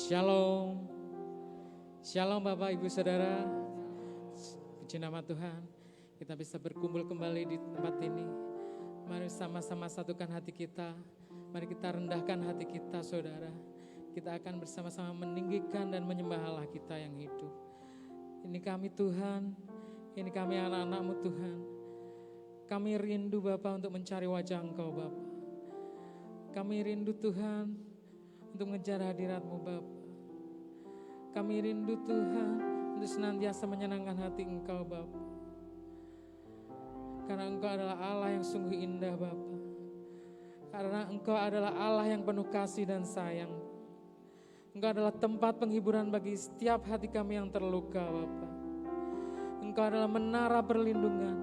Shalom. Shalom Bapak Ibu Saudara. Puji nama Tuhan. Kita bisa berkumpul kembali di tempat ini. Mari sama-sama satukan hati kita. Mari kita rendahkan hati kita Saudara. Kita akan bersama-sama meninggikan dan menyembah Allah kita yang hidup. Ini kami Tuhan. Ini kami anak-anak-Mu Tuhan. Kami rindu Bapa untuk mencari wajah Engkau Bapa. Kami rindu Tuhan untuk mengejar hadirat-Mu Bapa. Kami rindu Tuhan untuk senantiasa menyenangkan hati Engkau Bapa. Karena Engkau adalah Allah yang sungguh indah Bapa. Karena Engkau adalah Allah yang penuh kasih dan sayang. Engkau adalah tempat penghiburan bagi setiap hati kami yang terluka Bapa. Engkau adalah menara perlindungan.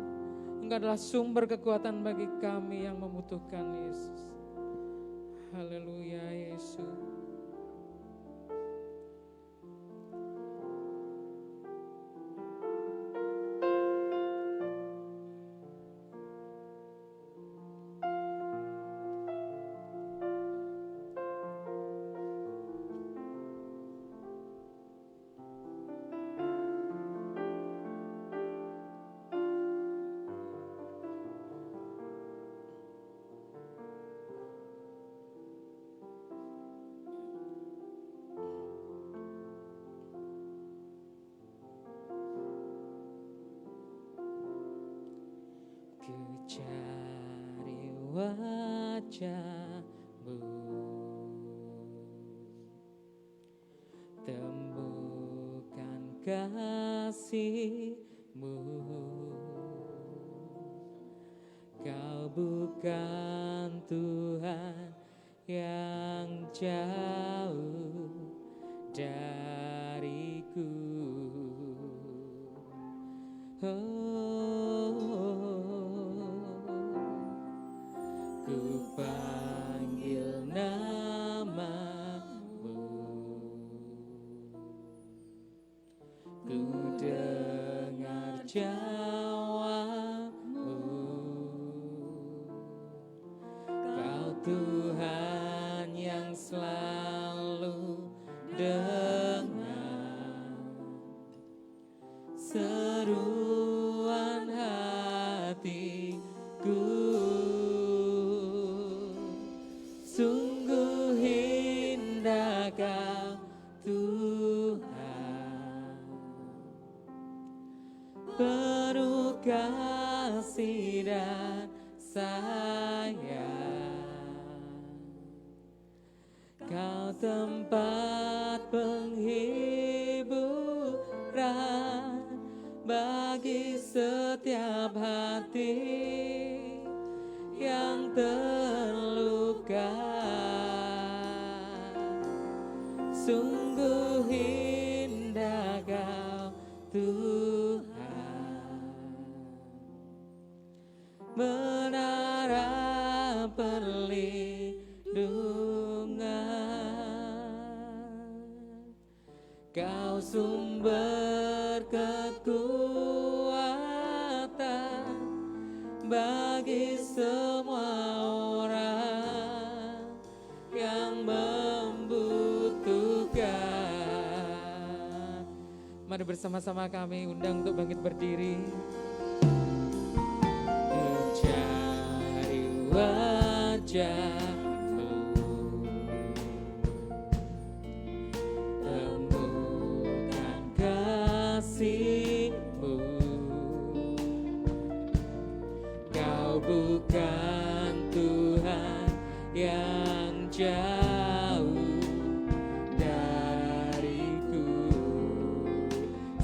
Engkau adalah sumber kekuatan bagi kami yang membutuhkan Yesus. Haleluya Yesus. Cari wajah-Mu, temukan kasih-Mu. Kau bukan Tuhan yang jauh dariku. Ku panggil nama-Mu, ku dengar jawab-Mu. Kau Tuhan yang selalu dengar seruan hatiku. Sungguh indah Kau Tuhan, penuh kasih dan sayang. Kau tempat penghiburan bagi setiap hati yang terluka. Sungguh indah Kau Tuhan, menara perlindungan. Kau sumber kekuatan bagi semua orang yang membutuhkan. Mari bersama-sama kami undang untuk bangkit berdiri. Mencari wajah-Mu, temukan kasih-Mu. Kau bukan Tuhan yang jauh dariku.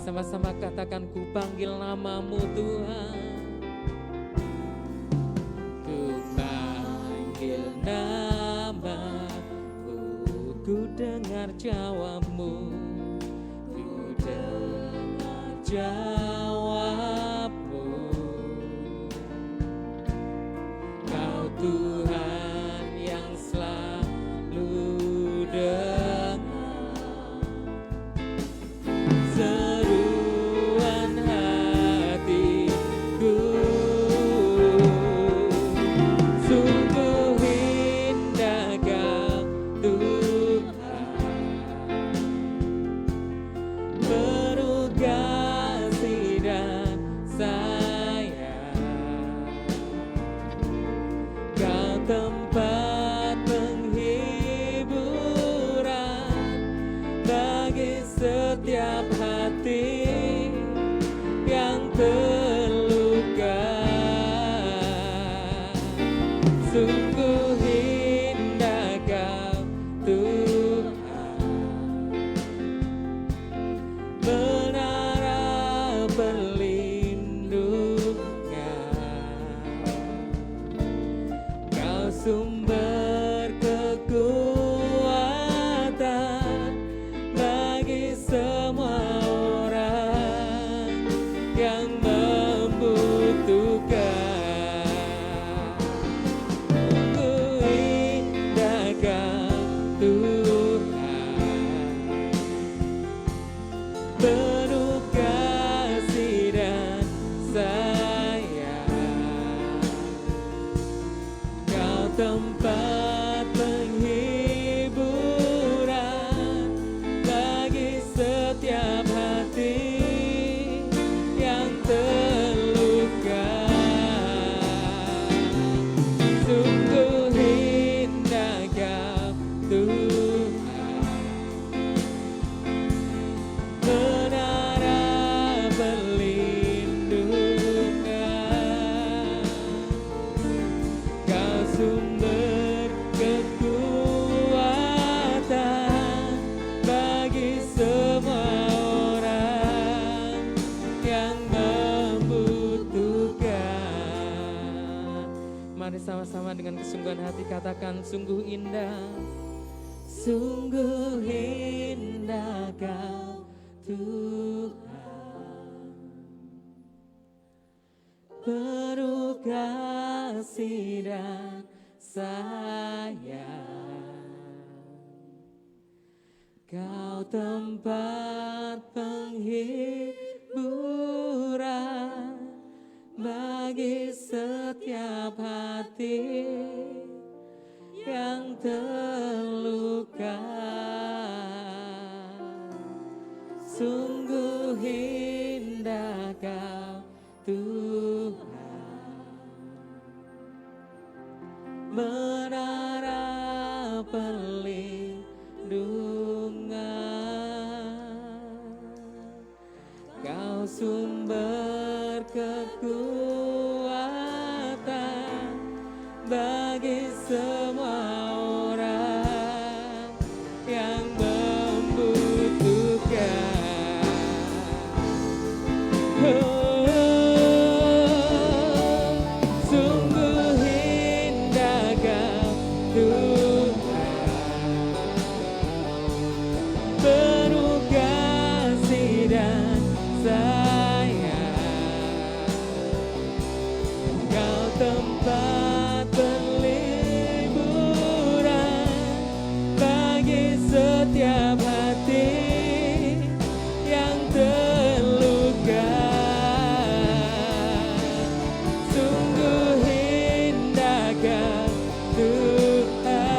Sama-sama katakan, ku panggil nama-Mu Tuhan. Ku panggil nama-Mu, ku dengar jawab-Mu. Ku dengar jawab-Mu. Kau Tuhan yang selalu dengar seruan hatiku. Sungguh indah Kau Tuhan, tempat penghiburan bagi setiap hati yang terluka. Sungguh indah Kau Tuhan, menara perlindungan. Kau sumber kekuatan bagi semua orang yang membutuhkan. Sungguh indah Kau Tuhan, penuh kasih dan sayang. Kau tempat penghiburan bagi setiap hati yang terluka. Sungguh indah Kau Tuhan, menara perlindungan. Kau sumber kekuatan bagi semua orang yang membutuhkan. Mari sama-sama dengan kesungguhan hati katakan, sungguh indah Kau Tuhan, penuh kasih dan sayang. Kau tempat penghiburan bagi setiap hati yang terluka. Sungguh indah Kau Tuhan, menara perlindungan. Kau sumber kekuatan bagi semua orang yang membutuhkan. Sungguh indah Kau Tuhan, penuh kasih dan sayang. Kau tempat perlindungan bagi setiap hati yang terluka. Sungguh indah Kau Tuhan,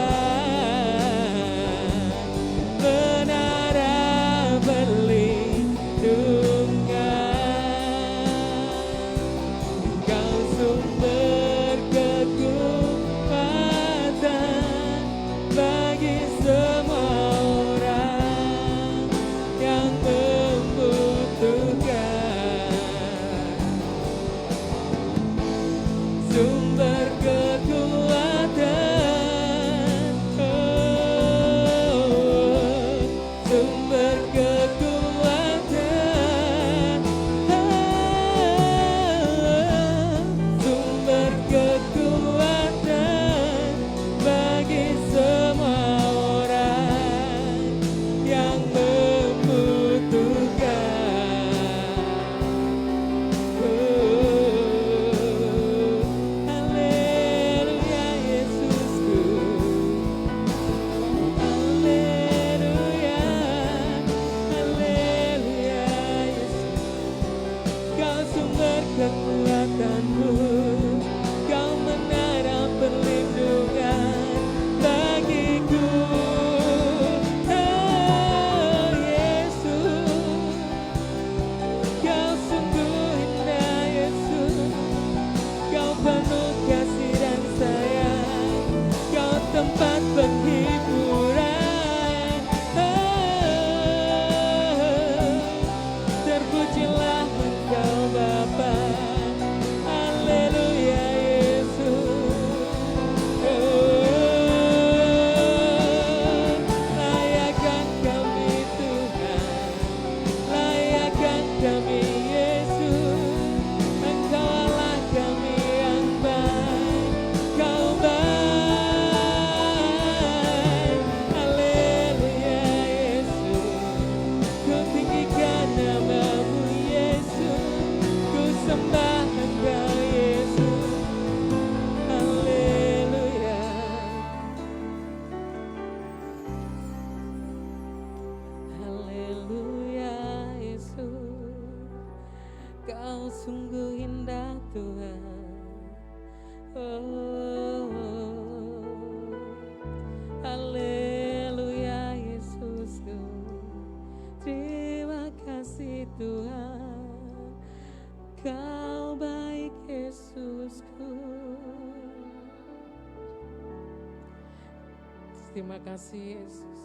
terima kasih Yesus.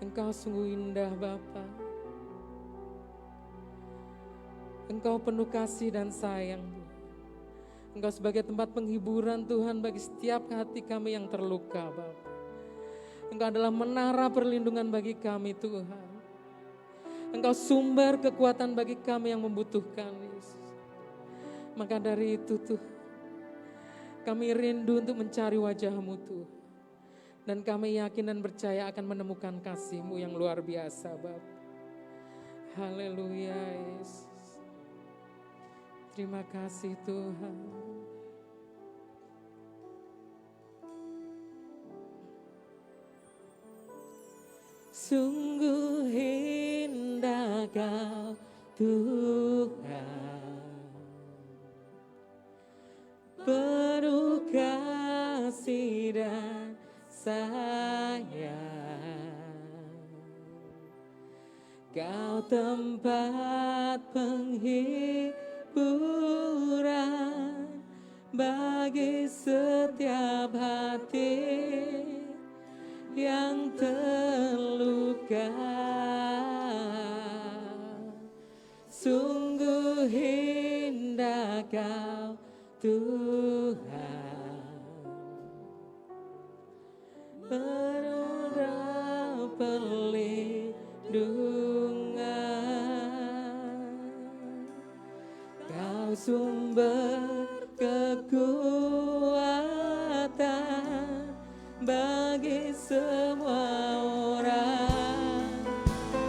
Engkau sungguh indah Bapa. Engkau penuh kasih dan sayang. Engkau sebagai tempat penghiburan Tuhan bagi setiap hati kami yang terluka Bapa. Engkau adalah menara perlindungan bagi kami Tuhan. Engkau sumber kekuatan bagi kami yang membutuhkan Yesus. Maka dari itu Tuhan, kami rindu untuk mencari wajah-Mu Tuhan. Dan kami yakin dan percaya akan menemukan kasih-Mu yang luar biasa Bapa. Haleluya Yesus. Terima kasih Tuhan. Sungguh indah Kau Tuhan, penuh kasih dan sayang. Kau tempat penghiburan bagi setiap hati yang terluka. Sungguh indah Kau Tuhan, penuh perlindungan. Kau sumber kekuatan bagi semua orang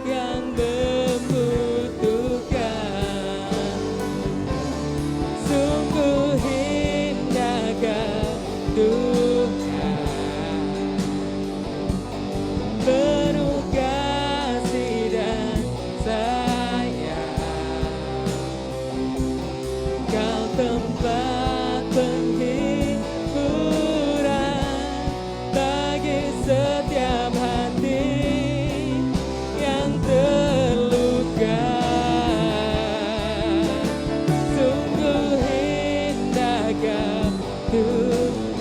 yang membutuhkan. Sungguh indah Kau Tuhan, penuh kasih dan sayang. Kau tempat penghiburan bagi setiap hati yang terluka. Sungguh indah Kau Tuhan,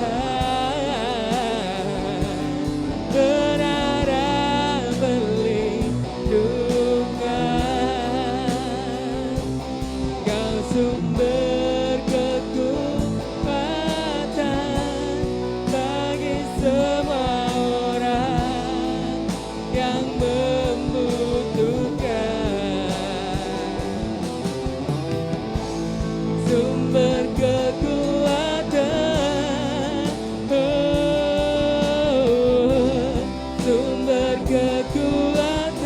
menara perlindungan. Kau sumber kekuatan bagi semua orang yang membutuhkan. Sumber kekuatan, sumber kekuatan,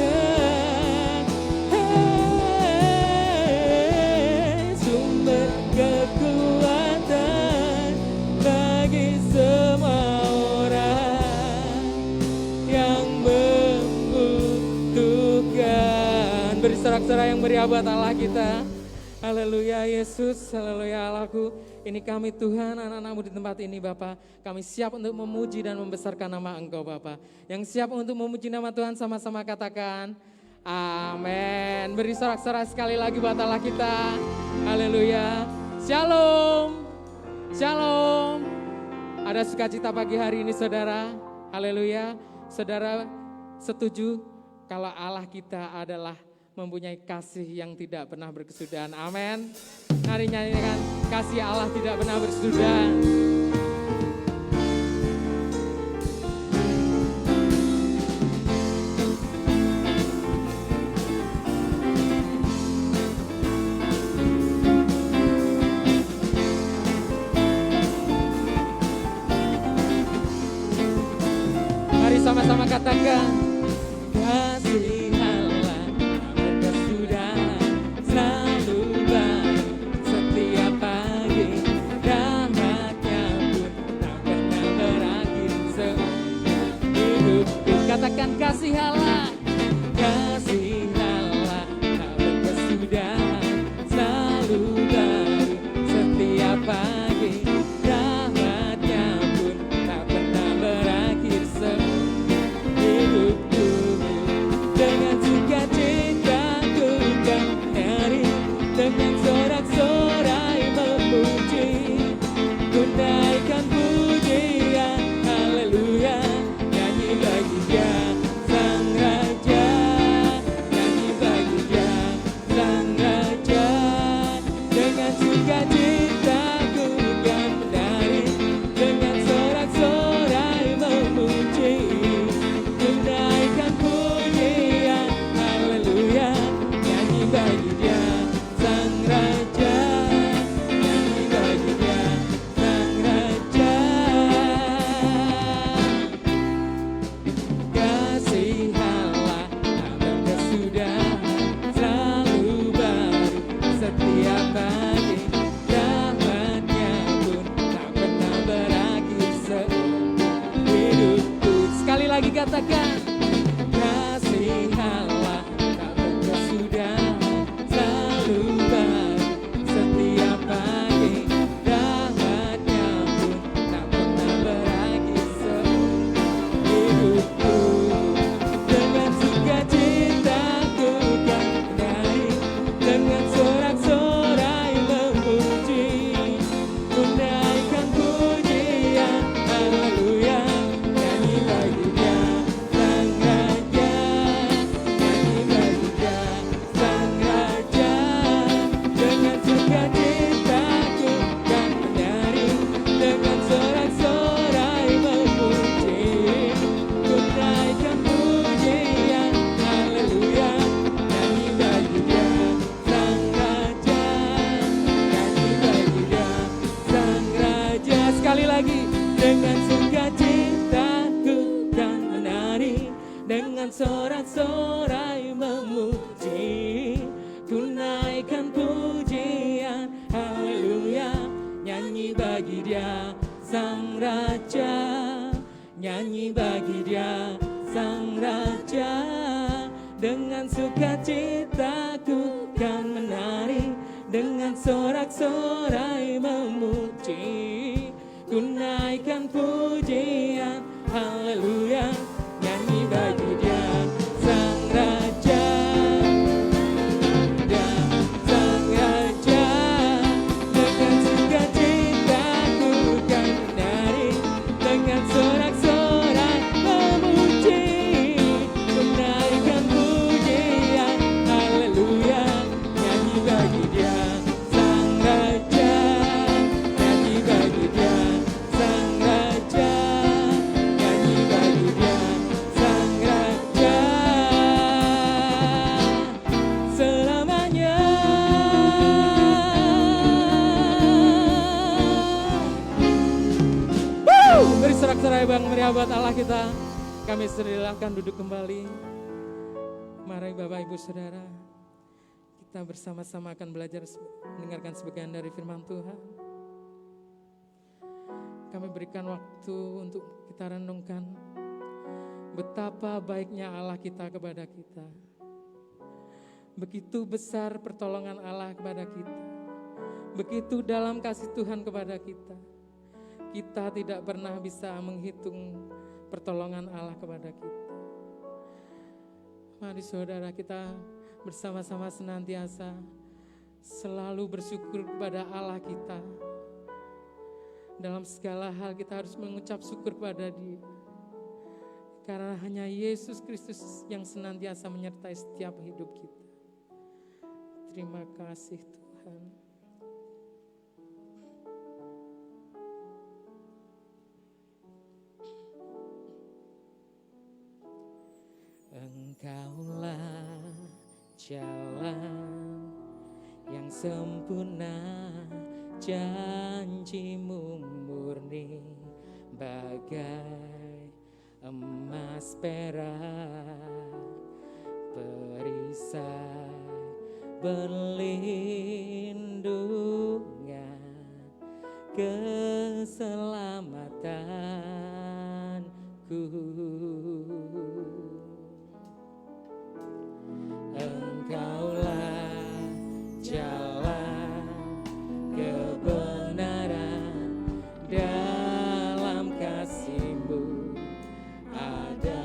sumber kekuatan bagi semua orang yang membutuhkan. Beri sorak-sorai yang meriah buat Allah kita. Haleluya Yesus, haleluya Allahku. Ini kami Tuhan, anak-anak-Mu di tempat ini Bapa. Kami siap untuk memuji dan membesarkan nama Engkau Bapa. Yang siap untuk memuji nama Tuhan sama-sama katakan amin. Beri sorak-sorai sekali lagi buat Allah kita. Haleluya. Shalom. Shalom. Ada sukacita pagi hari ini saudara. Haleluya. Saudara setuju kalau Allah kita adalah mempunyai kasih yang tidak pernah berkesudahan. Amin. Mari nyanyikan kasih Allah tidak pernah berkesudahan. Mari sama-sama katakan kasih katakan kasih Allah, kasih Allah tak berkesudahan, selalu baru setiap pagi, rahmatnya pun tak pernah berakhir hidupku. Dengan sukacita ku kan nyanyi, dengan sorak-sorai memuji, ku naikkan pujian. katakan, kasih Allah tak berkesudahan, selalu baik setiap pagi, rahmatnya pun tak pernah berakhir seumur hidupku. Dengan sukacita ku kan menyanyi, dengan sorak-sorai memuji, ku naikkan pujian, haleluya, nyanyi bagi Dia Sang Raja, nyanyi bagi Dia Sang Raja. Dengan sukacita ku kan menyanyi, dengan sorak-sorai memuji, ku naikkan pujian, haleluya, nyanyi bagi Dia Sang Raja, nyanyi bagi Dia Sang Raja. Sekali lagi, dengan sukacita ku kan menari, dengan sorak-sorai memuji, ku naikkan pujian, haleluya, nyanyi bagi Dia Sang Raja, nyanyi bagi Dia Sang Raja. Dengan sukacita ku kan menari, dengan sorak-sorai memuji, ku naikkan pujian, haleluya, nyanyi bagi Dia Sang Raja, Dia Sang Raja. Dengan sukacita ku kan menari, dengan sorak-sorai memuji, ku naikkan pujian, haleluya, nyanyi bagi Dia Sang Raja, nyanyi bagi Dia Sang Raja, nyanyi bagi Dia Sang Raja selamanya. Beri sorak-sorai bang meriah buat Allah kita. Kami silakan duduk kembali. Mari Bapak Ibu Saudara, kita bersama-sama akan belajar mendengarkan sebagian dari firman Tuhan. Kami berikan waktu untuk kita renungkan betapa baiknya Allah kita kepada kita. Begitu besar pertolongan Allah kepada kita. Begitu dalam kasih Tuhan kepada kita. Kita tidak pernah bisa menghitung pertolongan Allah kepada kita. Mari saudara, kita bersama-sama senantiasa selalu bersyukur kepada Allah kita. Dalam segala hal kita harus mengucap syukur kepada Dia. Karena hanya Yesus Kristus yang senantiasa menyertai setiap hidup kita. Terima kasih Tuhan. Engkaulah jalan yang sempurna, janjimu murni bagai emas perak, perisai berlindungan, keselamatanku. Engkaulah jalan kebenaran, dalam kasih-Mu ada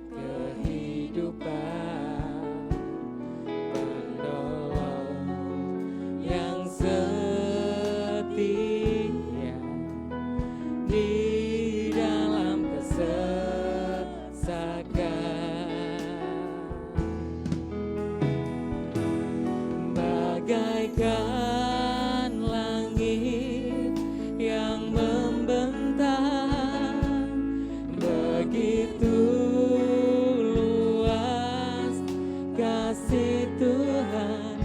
kehidupan, penolong yang setia di dalam kesesakan. Bagaikan langit yang membentang, begitu luas kasih Tuhan,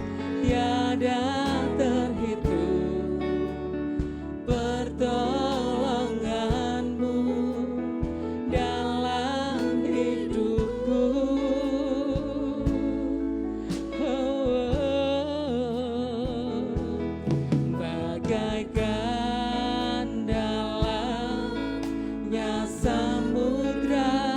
tiada terhitung pertolongan-Mu dalam hidupku. Bagaikan dalamnya samudra,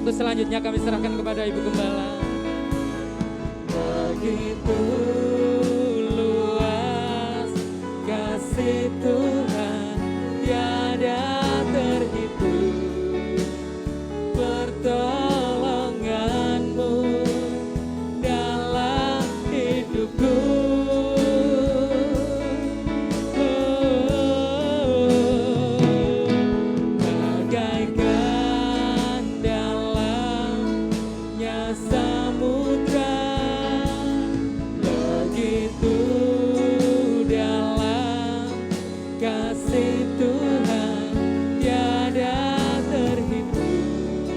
waktu selanjutnya kami serahkan kepada Ibu Gembala. Begitu luas kasih Tuhan, tiada terhitung pertolonganmu dalam hidupku. Bagaikan dalamnya samudra, begitu dalam kasih Tuhan, tiada terhitung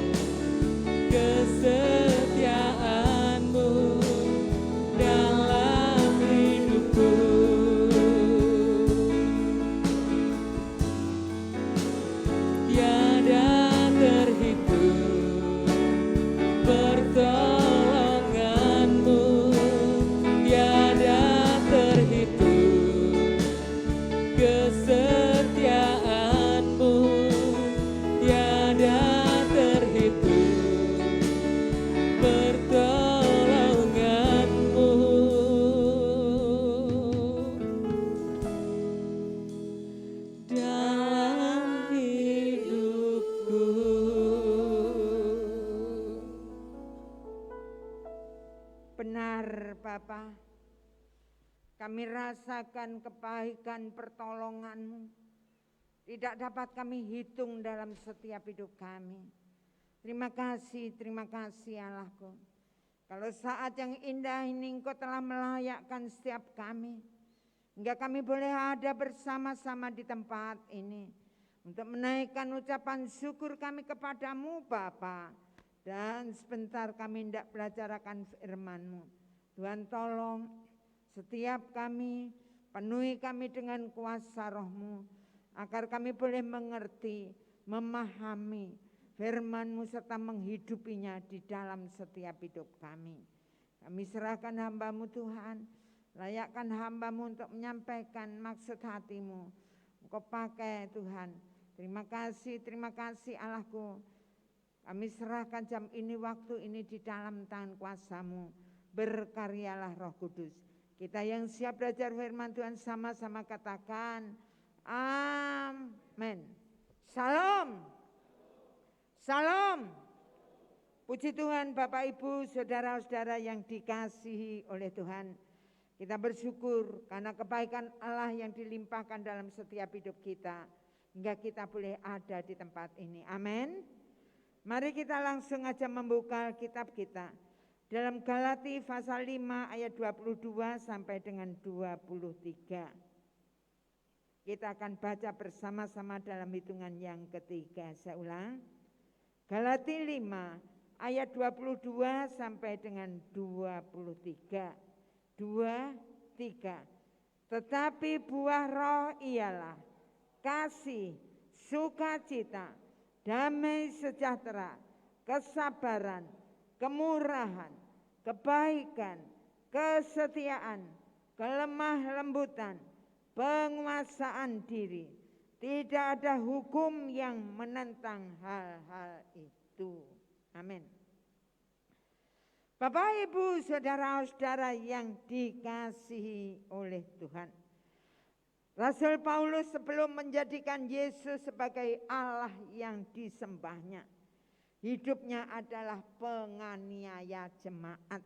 kesetiaanmu dalam hidupku. Tiada terhitung pertolonganmu, tiada terhitung kesetiaanmu, tiada terhitung pertolonganmu dalam hidupku. Benar Bapa, kami rasakan kebaikan pertolongan-Mu. Tidak dapat kami hitung dalam setiap hidup kami. Terima kasih Allahku. Kalau saat yang indah ini Engkau telah melayakkan setiap kami, hingga kami boleh ada bersama-sama di tempat ini untuk menaikkan ucapan syukur kami kepadamu Bapa. Dan sebentar kami hendak belajar akan firman-Mu. Tuhan tolong setiap kami, penuhi kami dengan kuasa Roh-Mu, agar kami boleh mengerti, memahami firman-Mu serta menghidupinya di dalam setiap hidup kami. Kami serahkan hamba-Mu Tuhan, layakkan hamba-Mu untuk menyampaikan maksud hati-Mu. Engkau pakai Tuhan. Terima kasih Allahku. Kami serahkan jam ini, waktu ini di dalam tangan kuasa-Mu. Berkaryalah Roh Kudus. Kita yang siap belajar firman Tuhan sama-sama katakan amin. Salam. Salam. Puji Tuhan Bapak Ibu saudara-saudara yang dikasihi oleh Tuhan. Kita bersyukur karena kebaikan Allah yang dilimpahkan dalam setiap hidup kita. Hingga kita boleh ada di tempat ini. Amin. Mari kita langsung aja membuka kitab kita. Dalam Galati pasal 5 ayat 22 sampai dengan 23. Kita akan baca bersama-sama dalam hitungan yang ketiga. Saya ulang. Galati 5 ayat 22 sampai dengan 23. 3. Tetapi buah roh ialah kasih, sukacita, damai sejahtera, kesabaran, kemurahan, kebaikan, kesetiaan, kelemah lembutan, penguasaan diri. Tidak ada hukum yang menentang hal-hal itu. Amin. Bapak, Ibu, saudara-saudara yang dikasihi oleh Tuhan. Rasul Paulus sebelum menjadikan Yesus sebagai Allah yang disembahnya, hidupnya adalah penganiaya jemaat,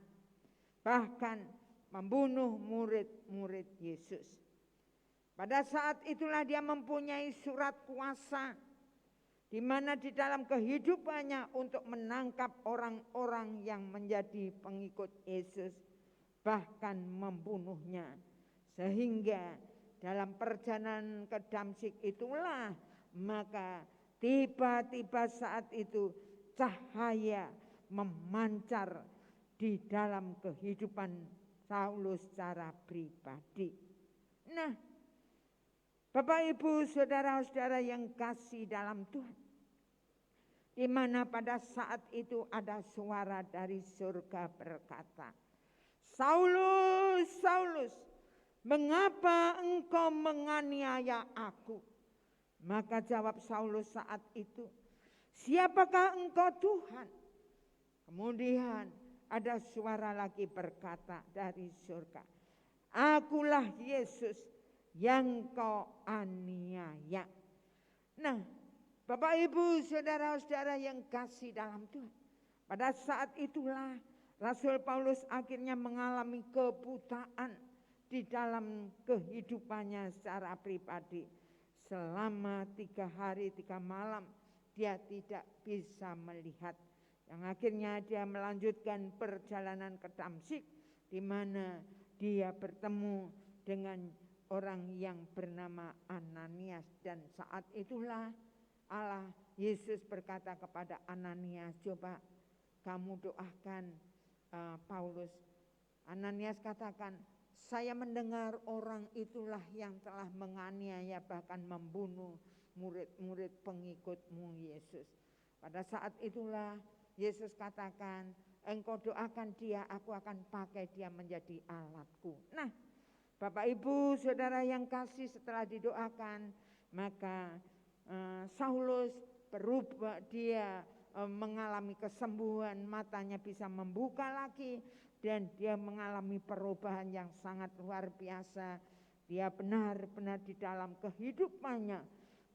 bahkan membunuh murid-murid Yesus. Pada saat itulah dia mempunyai surat kuasa, di mana di dalam kehidupannya untuk menangkap orang-orang yang menjadi pengikut Yesus, bahkan membunuhnya. Sehingga dalam perjalanan ke Damsyik itulah maka tiba-tiba saat itu cahaya memancar di dalam kehidupan Saulus secara pribadi. Nah, Bapak Ibu saudara-saudara yang kasih dalam Tuhan, di mana pada saat itu ada suara dari surga berkata, Saulus, Saulus, mengapa engkau menganiaya aku? Maka jawab Saulus saat itu, siapakah engkau Tuhan? Kemudian ada suara lagi berkata dari surga, "Akulah Yesus yang kau aniaya." Nah, Bapak Ibu saudara-saudara yang kasih dalam Tuhan, pada saat itulah Rasul Paulus akhirnya mengalami kebutaan di dalam kehidupannya secara pribadi. Selama 3 hari 3 malam dia tidak bisa melihat. Yang akhirnya dia melanjutkan perjalanan ke Damsyik, di mana dia bertemu dengan orang yang bernama Ananias. Dan saat itulah Allah Yesus berkata kepada Ananias, "Coba kamu doakan Paulus." Ananias katakan, "Saya mendengar orang itulah yang telah menganiaya bahkan membunuh murid-murid pengikutmu Yesus." Pada saat itulah Yesus katakan, "Engkau doakan dia, aku akan pakai dia menjadi alatku." Nah, Bapak Ibu saudara yang kasih, setelah didoakan maka Saulus berubah, dia mengalami kesembuhan, matanya bisa membuka lagi, dan dia mengalami perubahan yang sangat luar biasa. Dia benar-benar di dalam kehidupannya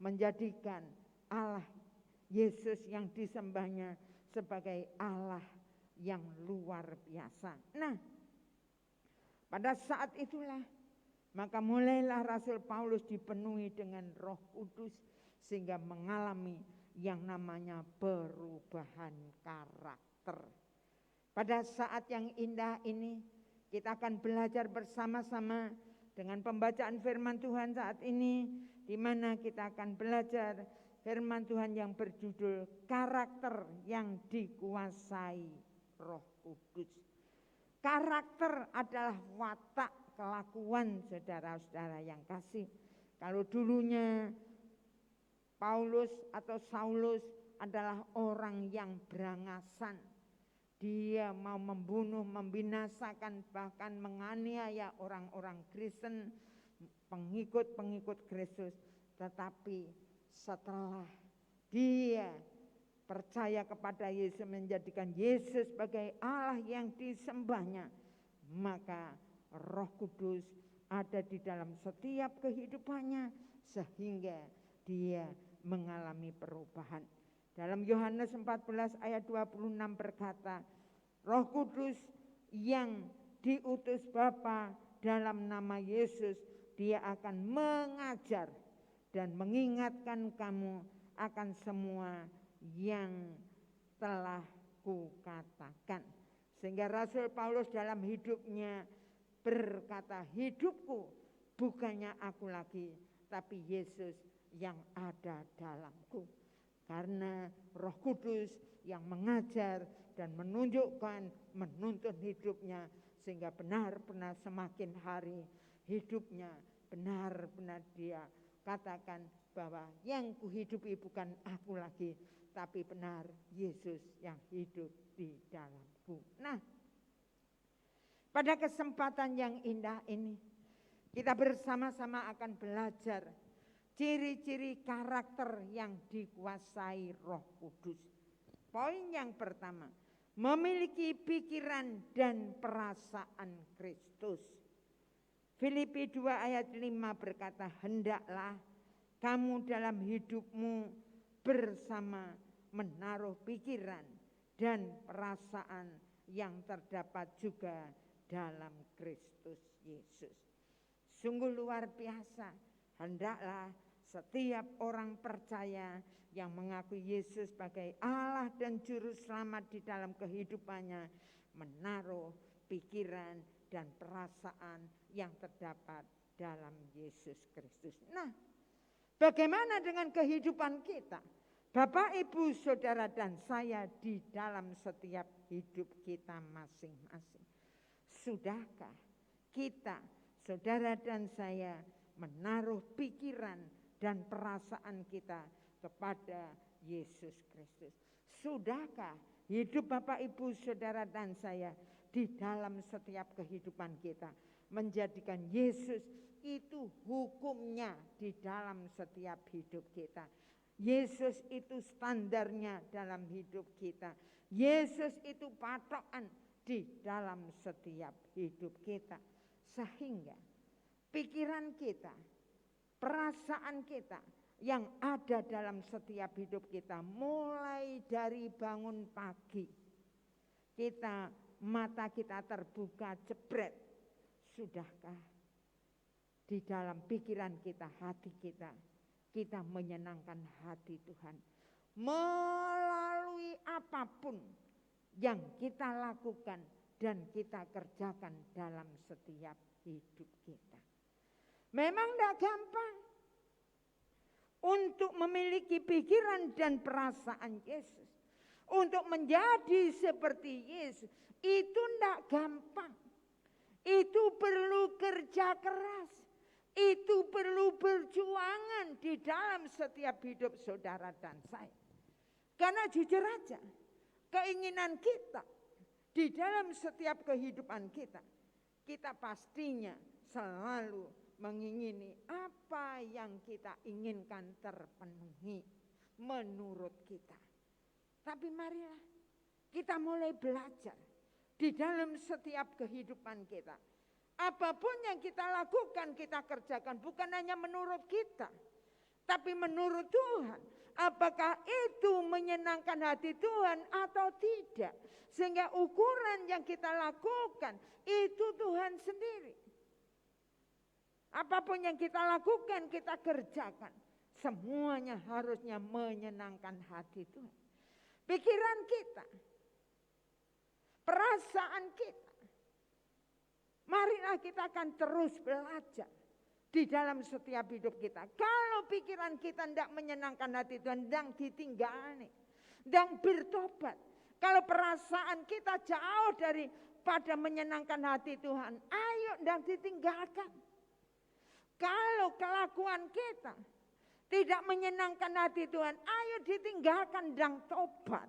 menjadikan Allah Yesus yang disembahnya sebagai Allah yang luar biasa. Nah, pada saat itulah maka mulailah Rasul Paulus dipenuhi dengan Roh Kudus sehingga mengalami yang namanya perubahan karakter. Pada saat yang indah ini kita akan belajar bersama-sama dengan pembacaan firman Tuhan saat ini, di mana kita akan belajar firman Tuhan yang berjudul karakter yang dikuasai Roh Kudus. Karakter adalah watak kelakuan saudara-saudara yang kasih. Kalau dulunya Paulus atau Saulus adalah orang yang berangasan, dia mau membunuh, membinasakan, bahkan menganiaya orang-orang Kristen, pengikut-pengikut Kristus. Tetapi setelah dia percaya kepada Yesus, menjadikan Yesus sebagai Allah yang disembahnya, maka Roh Kudus ada di dalam setiap kehidupannya sehingga dia mengalami perubahan. Dalam Yohanes 14 ayat 26 berkata, "Roh Kudus yang diutus Bapa dalam nama Yesus, dia akan mengajar dan mengingatkan kamu akan semua yang telah kukatakan." Sehingga Rasul Paulus dalam hidupnya berkata, "Hidupku bukannya aku lagi, tapi Yesus yang ada dalamku." Karena Roh Kudus yang mengajar dan menunjukkan, menuntun hidupnya, sehingga benar-benar semakin hari hidupnya benar-benar dia katakan bahwa yang kuhidupi bukan aku lagi, tapi benar Yesus yang hidup di dalamku. Nah, pada kesempatan yang indah ini kita bersama-sama akan belajar ciri-ciri karakter yang dikuasai Roh Kudus. Poin yang pertama, memiliki pikiran dan perasaan Kristus. Filipi 2 ayat 5 berkata, "Hendaklah kamu dalam hidupmu bersama menaruh pikiran dan perasaan yang terdapat juga dalam Kristus Yesus." Sungguh luar biasa. Hendaklah setiap orang percaya yang mengakui Yesus sebagai Allah dan Juru Selamat di dalam kehidupannya menaruh pikiran dan perasaan yang terdapat dalam Yesus Kristus. Nah, bagaimana dengan kehidupan kita? Bapak, Ibu, Saudara dan saya di dalam setiap hidup kita masing-masing. Sudahkah kita, saudara dan saya, menaruh pikiran dan perasaan kita kepada Yesus Kristus? Sudahkah hidup Bapak, Ibu, Saudara dan saya di dalam setiap kehidupan kita menjadikan Yesus itu hukumnya di dalam setiap hidup kita? Yesus itu standarnya dalam hidup kita. Yesus itu patokan di dalam setiap hidup kita. Sehingga pikiran kita, perasaan kita yang ada dalam setiap hidup kita, mulai dari bangun pagi, mata kita terbuka jebret, sudahkah di dalam pikiran kita, hati kita menyenangkan hati Tuhan melalui apapun yang kita lakukan dan kita kerjakan dalam setiap hidup kita. Memang tidak gampang untuk memiliki pikiran dan perasaan Yesus, untuk menjadi seperti Yesus, itu tidak gampang. Itu perlu kerja keras. Itu perlu perjuangan di dalam setiap hidup saudara dan saya. Karena jujur aja, keinginan kita di dalam setiap kehidupan kita pastinya selalu mengingini apa yang kita inginkan terpenuhi menurut kita. Tapi marilah kita mulai belajar di dalam setiap kehidupan kita. Apapun yang kita lakukan, kita kerjakan bukan hanya menurut kita, tapi menurut Tuhan. Apakah itu menyenangkan hati Tuhan atau tidak? Sehingga ukuran yang kita lakukan itu Tuhan sendiri. Apapun yang kita lakukan, kita kerjakan, semuanya harusnya menyenangkan hati Tuhan. Pikiran kita, perasaan kita, marilah kita akan terus belajar di dalam setiap hidup kita. Kalau pikiran kita tidak menyenangkan hati Tuhan, dan ditinggalkan, dan bertobat. Kalau perasaan kita jauh daripada menyenangkan hati Tuhan, ayo dan ditinggalkan. Kalau kelakuan kita tidak menyenangkan hati Tuhan, ayo ditinggalkan dan tobat.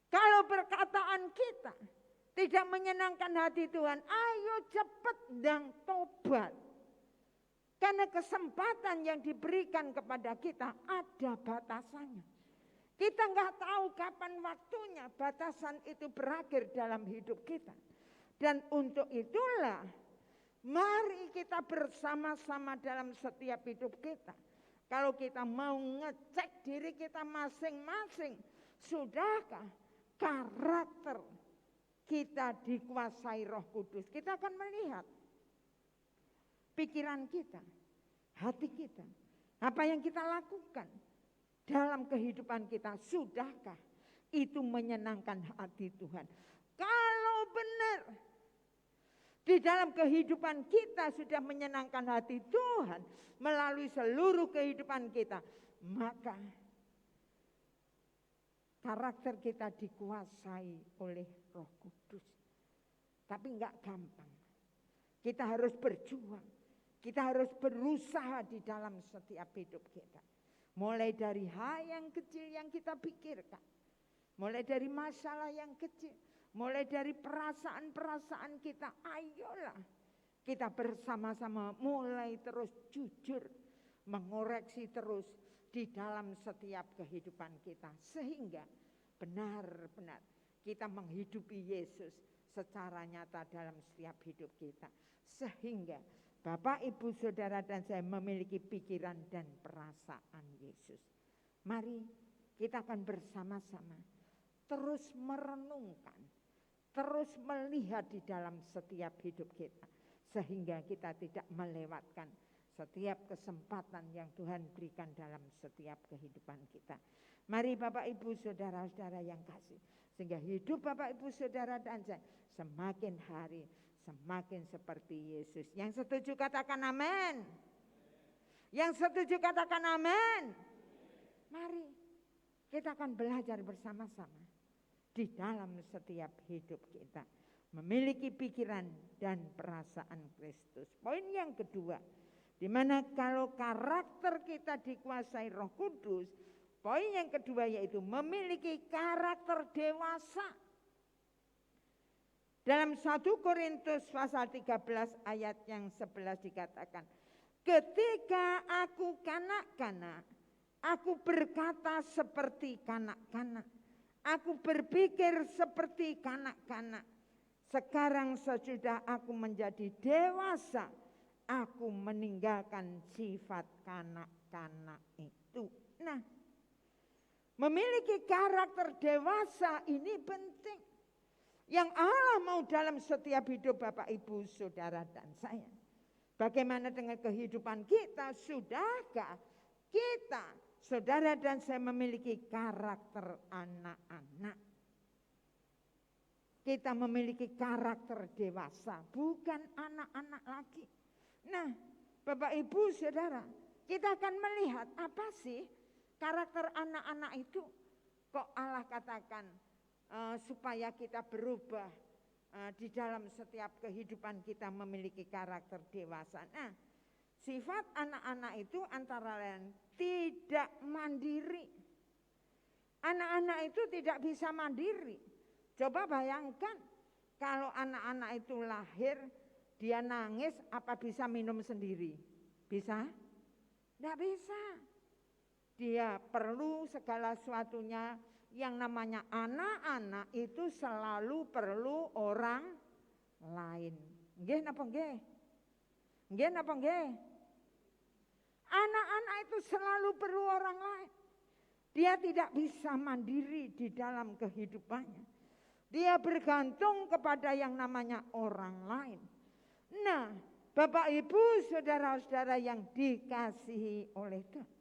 Kalau perkataan kita tidak menyenangkan hati Tuhan, ayo cepat dan tobat. Karena kesempatan yang diberikan kepada kita ada batasannya. Kita nggak tahu kapan waktunya batasan itu berakhir dalam hidup kita. Dan untuk itulah mari kita bersama-sama dalam setiap hidup kita. Kalau kita mau ngecek diri kita masing-masing, sudahkah karakter kita dikuasai Roh Kudus? Kita akan melihat pikiran kita, hati kita, apa yang kita lakukan dalam kehidupan kita, sudahkah itu menyenangkan hati Tuhan? Kalau benar di dalam kehidupan kita sudah menyenangkan hati Tuhan melalui seluruh kehidupan kita, maka karakter kita dikuasai oleh Roh Kudus. Tapi enggak gampang. Kita harus berjuang. Kita harus berusaha di dalam setiap hidup kita. Mulai dari hal yang kecil yang kita pikirkan. Mulai dari masalah yang kecil. Mulai dari perasaan-perasaan kita. Ayolah kita bersama-sama mulai terus jujur. Mengoreksi terus di dalam setiap kehidupan kita. Sehingga benar-benar kita menghidupi Yesus secara nyata dalam setiap hidup kita. Sehingga Bapak, Ibu, Saudara dan saya memiliki pikiran dan perasaan Yesus. Mari kita akan bersama-sama terus merenungkan, terus melihat di dalam setiap hidup kita. Sehingga kita tidak melewatkan setiap kesempatan yang Tuhan berikan dalam setiap kehidupan kita. Mari Bapak, Ibu, Saudara-saudara yang kasih. Sehingga hidup Bapak, Ibu, Saudara dan saya semakin hari semakin seperti Yesus. Yang setuju katakan amin. Yang setuju katakan amin. Mari kita akan belajar bersama-sama di dalam setiap hidup kita. Memiliki pikiran dan perasaan Kristus. Poin yang kedua, di mana kalau karakter kita dikuasai Roh Kudus, poin yang kedua yaitu memiliki karakter dewasa. Dalam 1 Korintus pasal 13 ayat yang 11 dikatakan, ketika aku kanak-kanak, Aku berkata seperti kanak-kanak. Aku berpikir seperti kanak-kanak. Sekarang sesudah aku menjadi dewasa, aku meninggalkan sifat kanak-kanak itu. Nah, memiliki karakter dewasa ini penting. Yang Allah mau dalam setiap hidup Bapak, Ibu, Saudara, dan saya. Bagaimana dengan kehidupan kita? Sudahkah kita, saudara dan saya, memiliki karakter anak-anak? Kita memiliki karakter dewasa, bukan anak-anak lagi. Nah, Bapak, Ibu, Saudara, kita akan melihat apa sih karakter anak-anak itu. Kok Allah katakan supaya kita berubah di dalam setiap kehidupan kita memiliki karakter dewasa. Nah, sifat anak-anak itu antara lain tidak mandiri. Anak-anak itu tidak bisa mandiri. Coba bayangkan kalau anak-anak itu lahir, dia nangis, apa bisa minum sendiri? Bisa? Tidak bisa. Dia perlu segala sesuatunya. Yang namanya anak-anak itu selalu perlu orang lain. Nggih napa nggih? Nggih napa nggih? Anak-anak itu selalu perlu orang lain. Dia tidak bisa mandiri di dalam kehidupannya. Dia bergantung kepada yang namanya orang lain. Nah, Bapak, Ibu, saudara-saudara yang dikasihi oleh Tuhan,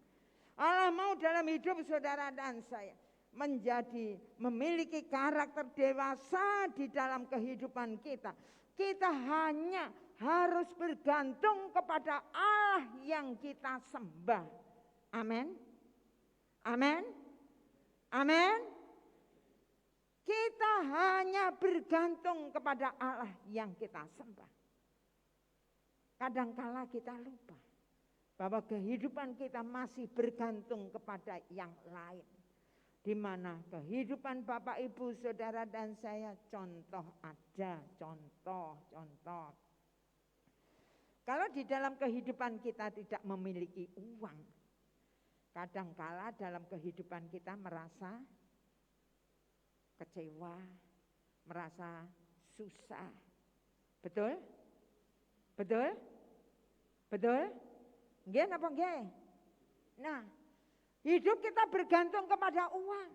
Allah mau dalam hidup saudara dan saya memiliki karakter dewasa di dalam kehidupan kita. Kita hanya harus bergantung kepada Allah yang kita sembah. Amin. Amin. Amin. Kita hanya bergantung kepada Allah yang kita sembah. Kadangkala kita lupa bahwa kehidupan kita masih bergantung kepada yang lain. Di mana kehidupan Bapak, Ibu, Saudara, dan saya contoh aja, contoh. Kalau di dalam kehidupan kita tidak memiliki uang, kadangkala dalam kehidupan kita merasa kecewa, merasa susah. Betul? Betul? Betul? Nggih napa nggih? Nah, hidup kita bergantung kepada uang.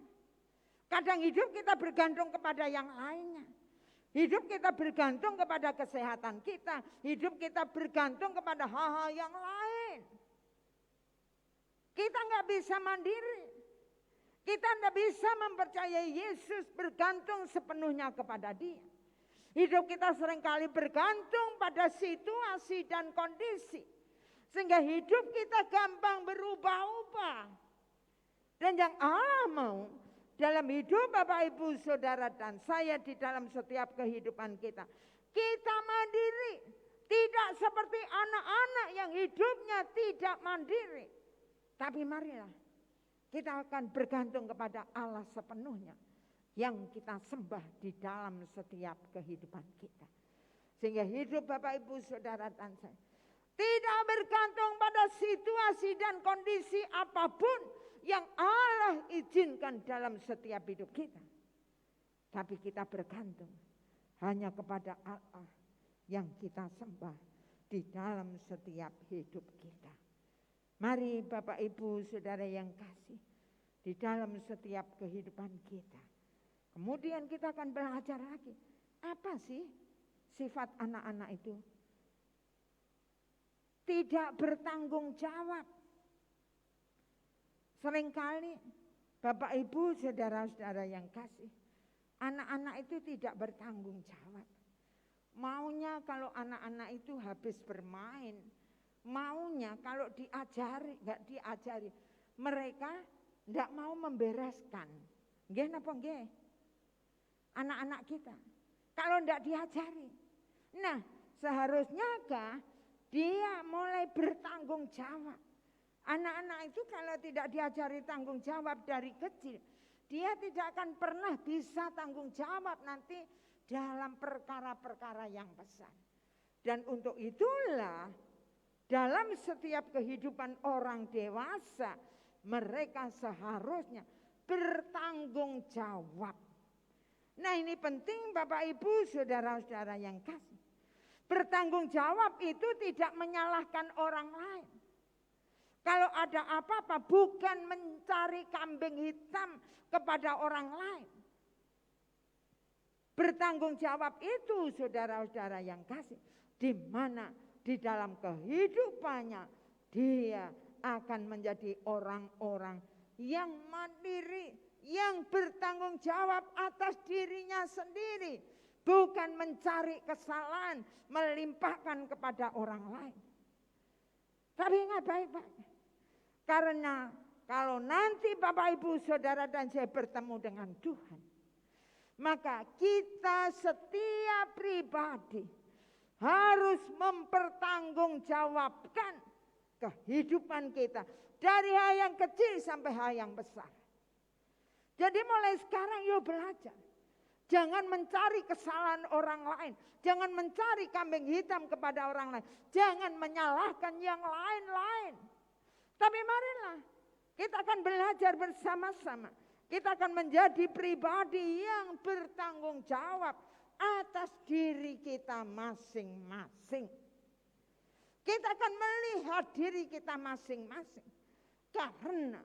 Kadang hidup kita bergantung kepada yang lainnya. Hidup kita bergantung kepada kesehatan kita. Hidup kita bergantung kepada hal-hal yang lain. Kita nggak bisa mandiri. Kita nggak bisa mempercayai Yesus bergantung sepenuhnya kepada Dia. Hidup kita seringkali bergantung pada situasi dan kondisi. Sehingga hidup kita gampang berubah-ubah. Dan yang Allah mau dalam hidup Bapak, Ibu, Saudara, dan saya di dalam setiap kehidupan kita. Kita mandiri. Tidak seperti anak-anak yang hidupnya tidak mandiri. Tapi marilah kita akan bergantung kepada Allah sepenuhnya. Yang kita sembah di dalam setiap kehidupan kita. Sehingga hidup Bapak, Ibu, Saudara, dan saya tidak bergantung pada situasi dan kondisi apapun yang Allah izinkan dalam setiap hidup kita. Tapi kita bergantung hanya kepada Allah yang kita sembah di dalam setiap hidup kita. Mari Bapak, Ibu, Saudara yang kasih, di dalam setiap kehidupan kita. Kemudian kita akan belajar lagi, apa sih sifat anak-anak itu? Tidak bertanggung jawab. Seringkali Bapak, Ibu, Saudara-saudara yang kasih, anak-anak itu tidak bertanggung jawab. Maunya kalau anak-anak itu habis bermain, maunya kalau diajari, enggak diajari, mereka enggak mau membereskan. Nggih napa nggih? Anak-anak kita kalau enggak diajari. Nah, seharusnya dia mulai bertanggung jawab. Anak-anak itu kalau tidak diajari tanggung jawab dari kecil, dia tidak akan pernah bisa tanggung jawab nanti dalam perkara-perkara yang besar. Dan untuk itulah dalam setiap kehidupan orang dewasa, mereka seharusnya bertanggung jawab. Nah ini penting Bapak Ibu saudara-saudara yang kasih. Bertanggung jawab itu tidak menyalahkan orang lain. Kalau ada apa-apa bukan mencari kambing hitam kepada orang lain. Bertanggung jawab itu saudara-saudara yang kasih. Di mana di dalam kehidupannya dia akan menjadi orang-orang yang mandiri, yang bertanggung jawab atas dirinya sendiri, bukan mencari kesalahan, melimpahkan kepada orang lain. Tapi ingat baik-baik, karena kalau nanti Bapak Ibu Saudara dan saya bertemu dengan Tuhan, maka kita setiap pribadi harus mempertanggungjawabkan kehidupan kita dari hal yang kecil sampai hal yang besar. Jadi mulai sekarang yuk belajar. Jangan mencari kesalahan orang lain. Jangan mencari kambing hitam kepada orang lain. Jangan menyalahkan yang lain-lain. Tapi marilah kita akan belajar bersama-sama. Kita akan menjadi pribadi yang bertanggung jawab atas diri kita masing-masing. Kita akan melihat diri kita masing-masing. Karena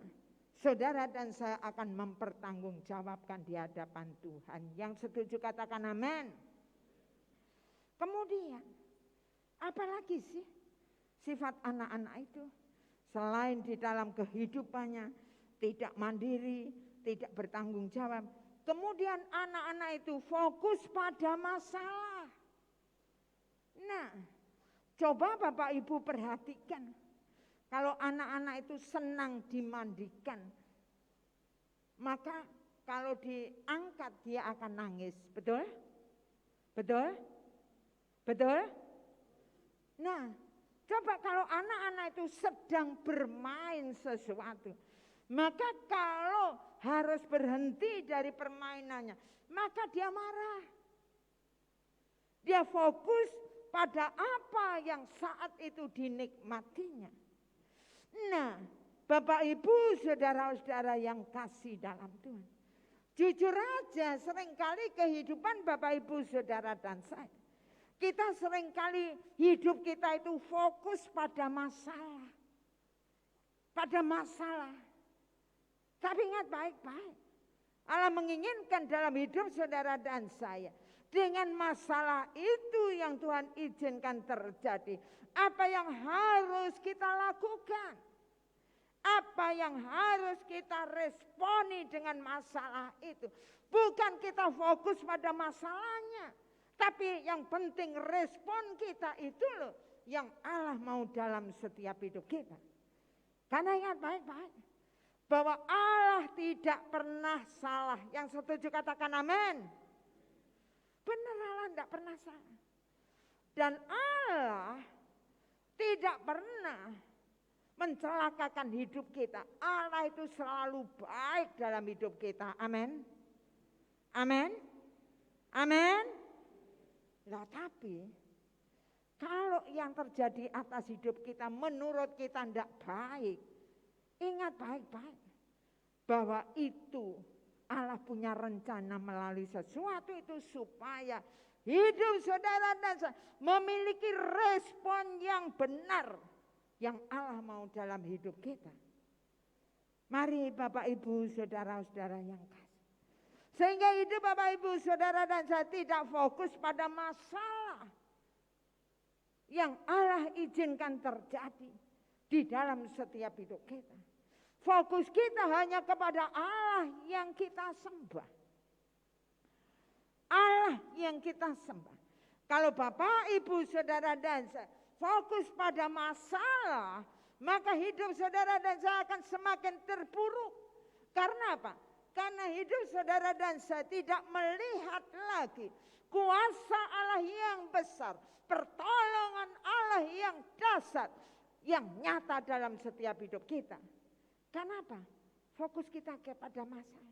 saudara dan saya akan mempertanggungjawabkan di hadapan Tuhan. Yang setuju katakan amin. Kemudian, apalagi sih sifat anak-anak itu? Selain di dalam kehidupannya tidak mandiri, tidak bertanggung jawab. Kemudian anak-anak itu fokus pada masalah. Nah, coba Bapak Ibu perhatikan. Kalau anak-anak itu senang dimandikan, maka kalau diangkat dia akan nangis. Betul? Betul? Betul? Nah, coba kalau anak-anak itu sedang bermain sesuatu, maka kalau harus berhenti dari permainannya, maka dia marah. Dia fokus pada apa yang saat itu dinikmatinya. Nah, Bapak Ibu saudara-saudara yang kasih dalam Tuhan. Jujur aja seringkali kehidupan Bapak Ibu saudara dan saya. Kita seringkali hidup kita itu fokus pada masalah. Pada masalah. Tapi ingat baik-baik. Allah menginginkan dalam hidup saudara dan saya. Dengan masalah itu yang Tuhan izinkan terjadi. Apa yang harus kita lakukan? Apa yang harus kita responi dengan masalah itu? Bukan kita fokus pada masalahnya. Tapi yang penting respon kita itu loh. Yang Allah mau dalam setiap hidup kita. Karena ingat baik-baik. Bahwa Allah tidak pernah salah. Yang setuju katakan amin. Benar Allah tidak pernah salah. Dan Allah tidak pernah mencelakakan hidup kita. Allah itu selalu baik dalam hidup kita. Amin. Amin. Amin. Nah tapi kalau yang terjadi atas hidup kita menurut kita tidak baik, ingat baik-baik bahwa itu Allah punya rencana melalui sesuatu itu supaya hidup saudara dan saya memiliki respon yang benar yang Allah mau dalam hidup kita. Mari Bapak Ibu saudara-saudara yang kasih. Sehingga hidup Bapak Ibu saudara dan saya tidak fokus pada masalah yang Allah izinkan terjadi di dalam setiap hidup kita. Fokus kita hanya kepada Allah yang kita sembah. Allah yang kita sembah. Kalau Bapak Ibu saudara dan saya fokus pada masalah, maka hidup saudara dan saya akan semakin terpuruk. Karena apa? Karena hidup saudara dan saya tidak melihat lagi kuasa Allah yang besar, pertolongan Allah yang dahsyat, yang nyata dalam setiap hidup kita. Kenapa? Fokus kita kepada masalah.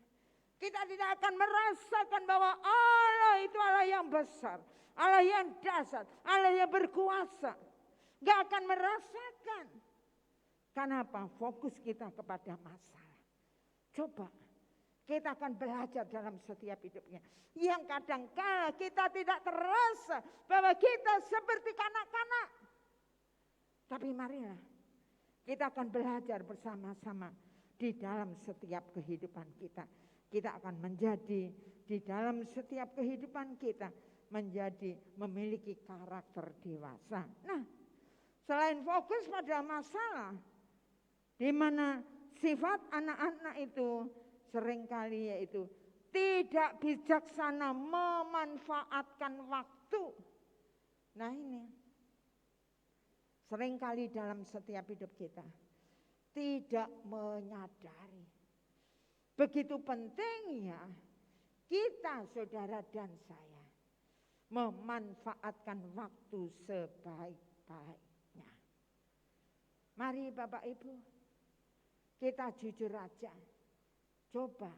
Kita tidak akan merasakan bahwa Allah itu Allah yang besar, Allah yang dahsyat, Allah yang berkuasa. Gak akan merasakan. Kenapa? Fokus kita kepada masalah. Coba, kita akan belajar dalam setiap hidupnya. Yang kadang-kala kita tidak terasa bahwa kita seperti kanak-kanak. Tapi marilah, kita akan belajar bersama-sama di dalam setiap kehidupan kita. Kita akan menjadi di dalam setiap kehidupan kita menjadi memiliki karakter dewasa. Nah, selain fokus pada masalah, di mana sifat anak-anak itu seringkali yaitu tidak bijaksana memanfaatkan waktu. Nah ini, seringkali dalam setiap hidup kita tidak menyadari begitu pentingnya kita, saudara dan saya, memanfaatkan waktu sebaik-baiknya. Mari Bapak Ibu, kita jujur aja. Coba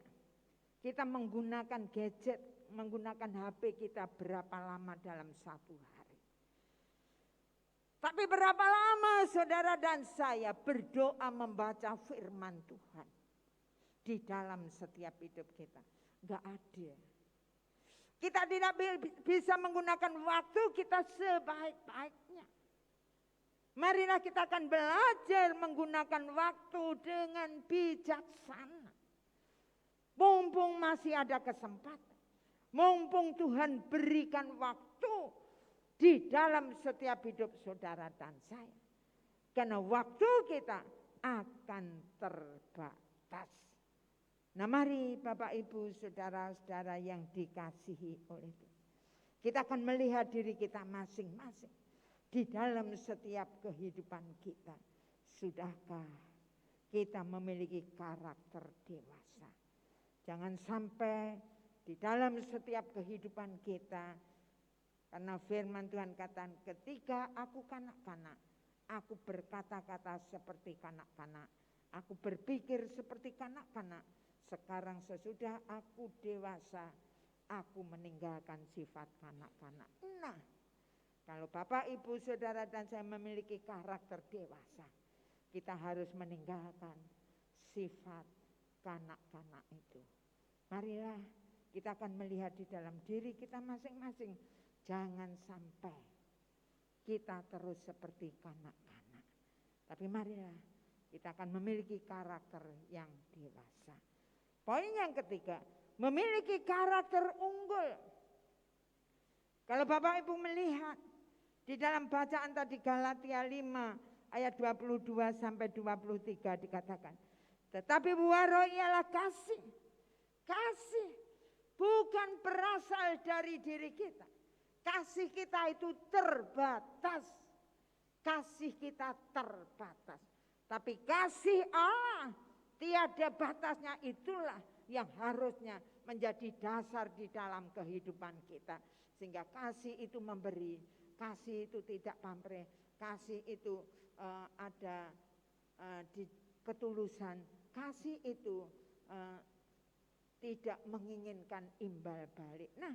kita menggunakan gadget, menggunakan HP kita berapa lama dalam satu hari. Tapi berapa lama saudara dan saya berdoa membaca firman Tuhan di dalam setiap hidup kita? Enggak ada. Kita tidak bisa menggunakan waktu kita sebaik-baiknya. Marilah kita akan belajar menggunakan waktu dengan bijaksana. Mumpung masih ada kesempatan. Mumpung Tuhan berikan waktu di dalam setiap hidup saudara dan saya. Karena waktu kita akan terbatas. Nah mari Bapak Ibu saudara-saudara yang dikasihi oleh Tuhan. Kita akan melihat diri kita masing-masing. Di dalam setiap kehidupan kita. Sudahkah kita memiliki karakter dewasa? Jangan sampai di dalam setiap kehidupan kita. Karena firman Tuhan katakan, ketika aku kanak-kanak, aku berkata-kata seperti kanak-kanak. Aku berpikir seperti kanak-kanak. Sekarang sesudah aku dewasa, aku meninggalkan sifat kanak-kanak. Nah, kalau Bapak, Ibu, Saudara dan saya memiliki karakter dewasa, kita harus meninggalkan sifat kanak-kanak itu. Marilah kita akan melihat di dalam diri kita masing-masing. Jangan sampai kita terus seperti kanak-kanak. Tapi marilah kita akan memiliki karakter yang dewasa. Poin yang ketiga, memiliki karakter unggul. Kalau Bapak Ibu melihat di dalam bacaan tadi Galatia 5 ayat 22 sampai 23 dikatakan, tetapi buah roh ialah kasih. Kasih bukan berasal dari diri kita. Kasih kita itu terbatas. Kasih kita terbatas. Tapi kasih Allah tiada batasnya, itulah yang harusnya menjadi dasar di dalam kehidupan kita. Sehingga kasih itu memberi, kasih itu tidak pamrih, kasih itu ada di ketulusan, kasih itu tidak menginginkan imbal balik. Nah,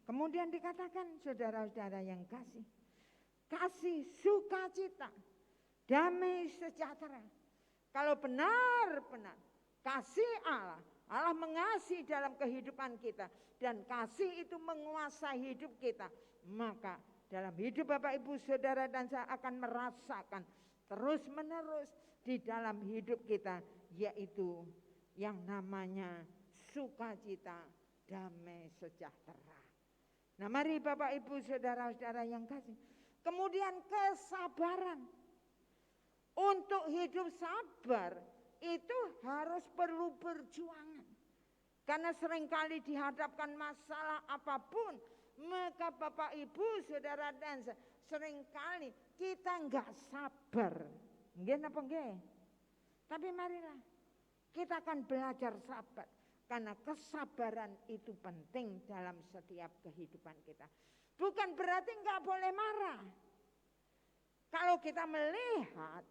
kemudian dikatakan saudara-saudara yang kasih, kasih sukacita, damai sejahtera. Kalau benar-benar kasih Allah, Allah mengasihi dalam kehidupan kita dan kasih itu menguasai hidup kita, maka dalam hidup Bapak Ibu Saudara dan saya akan merasakan terus-menerus di dalam hidup kita, yaitu yang namanya sukacita, damai sejahtera. Nah mari Bapak Ibu Saudara-saudara yang kasih. Kemudian kesabaran. Untuk hidup sabar itu harus perlu perjuangan. Karena seringkali dihadapkan masalah apapun, maka Bapak Ibu Saudara dan saya, seringkali kita enggak sabar. Nggih napa nggih? Tapi marilah kita akan belajar sabar. Karena kesabaran itu penting dalam setiap kehidupan kita. Bukan berarti enggak boleh marah. Kalau kita melihat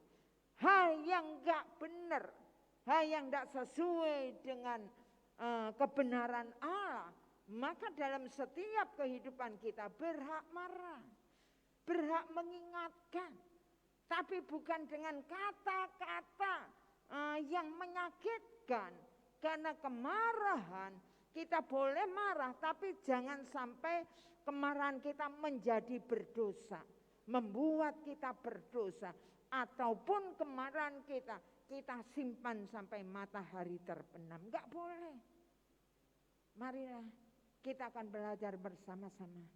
hal yang enggak benar, hal yang enggak sesuai dengan kebenaran Allah, maka dalam setiap kehidupan kita berhak marah, berhak mengingatkan. tapi bukan dengan kata-kata yang menyakitkan. Karena kemarahan, kita boleh marah, tapi jangan sampai kemarahan kita menjadi berdosa, membuat kita berdosa, ataupun kemarahan kita simpan sampai matahari terbenam. Enggak boleh. Marilah kita akan belajar bersama-sama.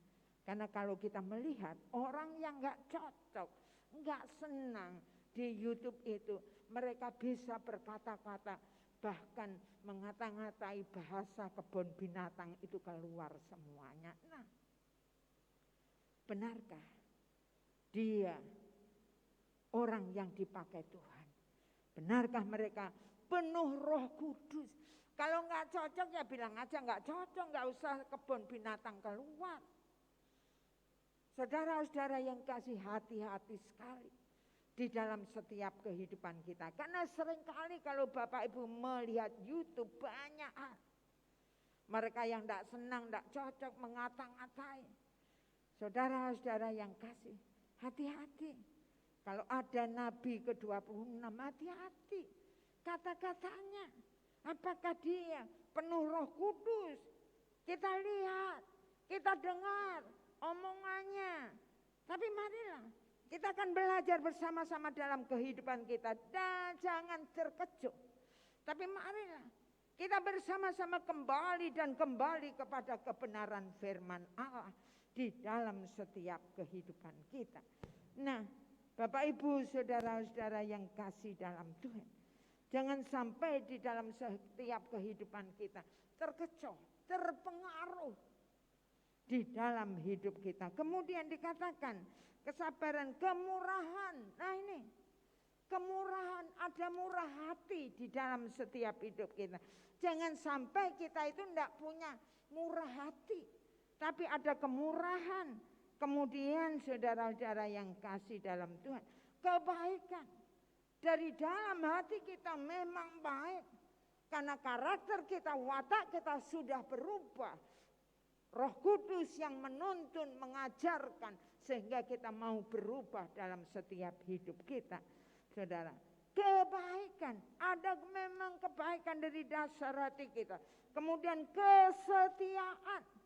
Karena kalau kita melihat orang yang enggak cocok, enggak senang di YouTube itu, mereka bisa berkata-kata, bahkan mengata-ngatai bahasa kebun binatang itu keluar semuanya. Nah, benarkah dia orang yang dipakai Tuhan? Benarkah mereka penuh Roh Kudus? Kalau enggak cocok ya bilang aja enggak cocok, enggak usah kebun binatang keluar. Saudara-saudara yang kasih, hati-hati sekali di dalam setiap kehidupan kita. Karena seringkali kalau Bapak Ibu melihat YouTube banyak mereka yang enggak senang, enggak cocok, mengata-ngatai. Saudara-saudara yang kasih, hati-hati. Kalau ada Nabi ke-26, hati-hati kata-katanya. Apakah dia penuh Roh Kudus? Kita lihat, kita dengar omongannya. Tapi marilah kita akan belajar bersama-sama dalam kehidupan kita. Dan jangan terkejut. Tapi marilah kita bersama-sama kembali dan kembali kepada kebenaran firman Allah di dalam setiap kehidupan kita. Nah, Bapak Ibu saudara-saudara yang kasih dalam Tuhan, jangan sampai di dalam setiap kehidupan kita terkecoh, terpengaruh di dalam hidup kita. Kemudian dikatakan kesabaran, kemurahan. Nah ini, kemurahan, ada murah hati di dalam setiap hidup kita. Jangan sampai kita itu tidak punya murah hati, tapi ada kemurahan. Kemudian saudara-saudara yang kasih dalam Tuhan, kebaikan. Dari dalam hati kita memang baik. Karena karakter kita, watak kita sudah berubah. Roh Kudus yang menuntun, mengajarkan. Sehingga kita mau berubah dalam setiap hidup kita. Saudara, kebaikan. Ada memang kebaikan dari dasar hati kita. Kemudian kesetiaan.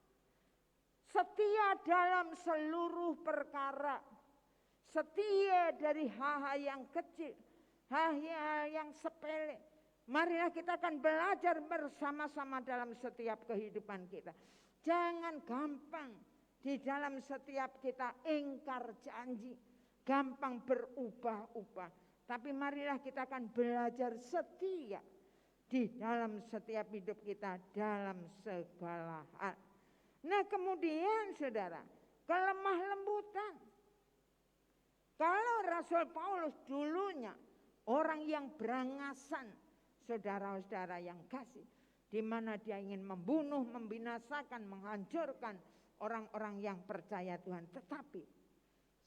Setia dalam seluruh perkara. Setia dari hal-hal yang kecil. Hal-hal yang sepele. Marilah kita akan belajar bersama-sama dalam setiap kehidupan kita. Jangan gampang di dalam setiap kita ingkar janji. Gampang berubah-ubah. Tapi marilah kita akan belajar setia di dalam setiap hidup kita dalam segala hal. Nah kemudian saudara, kelemah lembutan. Kalau Rasul Paulus dulunya orang yang berangasan, saudara-saudara yang kasih, di mana dia ingin membunuh, membinasakan, menghancurkan orang-orang yang percaya Tuhan. Tetapi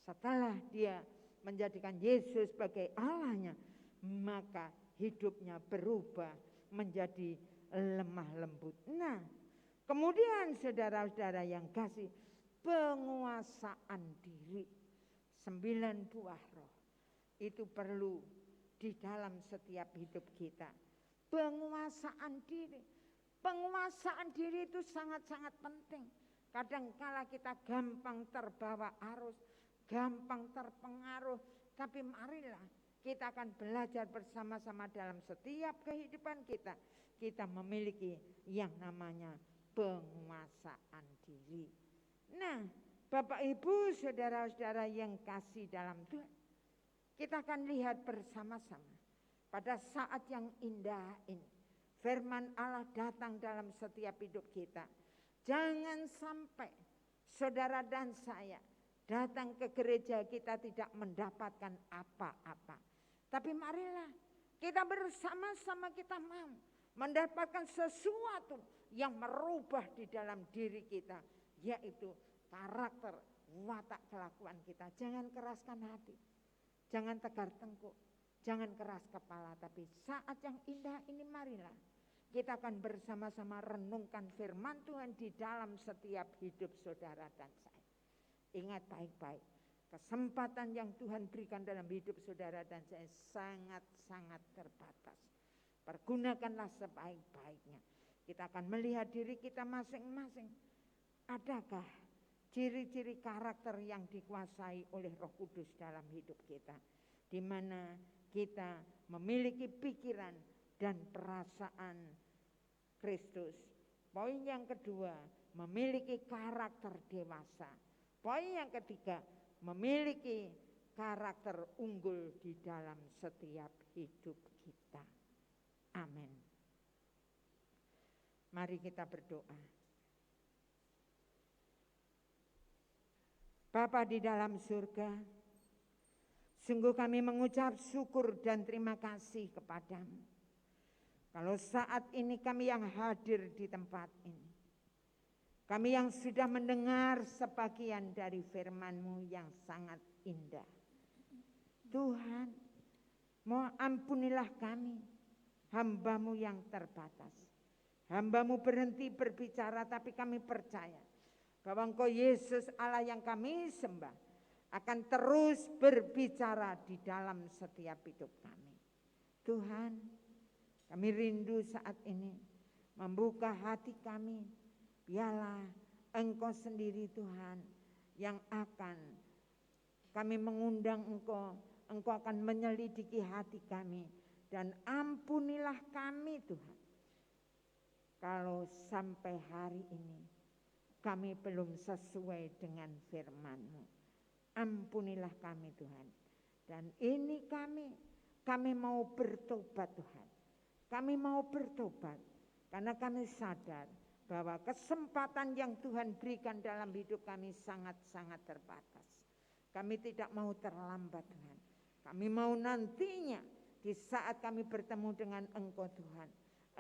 setelah dia menjadikan Yesus sebagai Allahnya, maka hidupnya berubah menjadi lemah lembut. Nah, kemudian saudara-saudara yang kasih, penguasaan diri. 9 buah roh itu perlu di dalam setiap hidup kita. Penguasaan diri. Penguasaan diri itu sangat-sangat penting. Kadangkala kita gampang terbawa arus, gampang terpengaruh. Tapi marilah kita akan belajar bersama-sama dalam setiap kehidupan kita. Kita memiliki yang namanya penguasaan diri. Nah, Bapak Ibu saudara-saudara yang kasih dalam Tuhan, kita akan lihat bersama-sama pada saat yang indah ini. Firman Allah datang dalam setiap hidup kita. Jangan sampai saudara dan saya datang ke gereja kita tidak mendapatkan apa-apa. Tapi marilah kita bersama-sama kita mau mendapatkan sesuatu yang merubah di dalam diri kita. Yaitu karakter, watak kelakuan kita. Jangan keraskan hati. Jangan tegar tengkuk. Jangan keras kepala. Tapi saat yang indah ini marilah kita akan bersama-sama renungkan firman Tuhan di dalam setiap hidup saudara dan saya. Ingat baik-baik. Kesempatan yang Tuhan berikan dalam hidup saudara dan saya sangat-sangat terbatas. Pergunakanlah sebaik-baiknya. Kita akan melihat diri kita masing-masing. Adakah ciri-ciri karakter yang dikuasai oleh Roh Kudus dalam hidup kita, di mana kita memiliki pikiran dan perasaan Kristus. Poin yang kedua, memiliki karakter dewasa. Poin yang ketiga, memiliki karakter unggul di dalam setiap hidup kita. Amin. Mari kita berdoa. Bapa di dalam surga, sungguh kami mengucap syukur dan terima kasih kepadamu. Kalau saat ini kami yang hadir di tempat ini, kami yang sudah mendengar sebagian dari firman-Mu yang sangat indah. Tuhan, mau ampunilah kami, hamba-Mu yang terbatas. Hamba-Mu berhenti berbicara, tapi kami percaya bahwa Engkau Yesus Allah yang kami sembah akan terus berbicara di dalam setiap hidup kami. Tuhan, kami rindu saat ini membuka hati kami. Biarlah Engkau sendiri Tuhan yang akan kami mengundang Engkau. Engkau akan menyelidiki hati kami. Dan ampunilah kami Tuhan. Kalau sampai hari ini kami belum sesuai dengan firman-Mu. Ampunilah kami Tuhan. Dan ini kami mau bertobat Tuhan. Kami mau bertobat karena kami sadar bahwa kesempatan yang Tuhan berikan dalam hidup kami sangat-sangat terbatas. Kami tidak mau terlambat Tuhan. Kami mau nantinya di saat kami bertemu dengan Engkau Tuhan.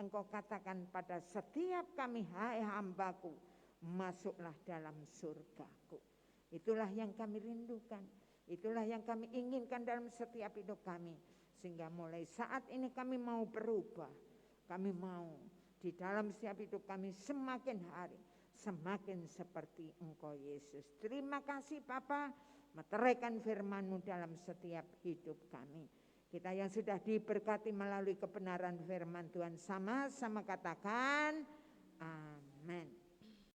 Engkau katakan pada setiap kami, hai hambaku, masuklah dalam surgaku. Itulah yang kami rindukan. Itulah yang kami inginkan dalam setiap hidup kami. Sehingga mulai saat ini kami mau berubah. Kami mau di dalam setiap hidup kami semakin hari semakin seperti Engkau Yesus. Terima kasih Bapa, meteraikan firman-Mu dalam setiap hidup kami. Kita yang sudah diberkati melalui kebenaran firman Tuhan sama-sama katakan amin.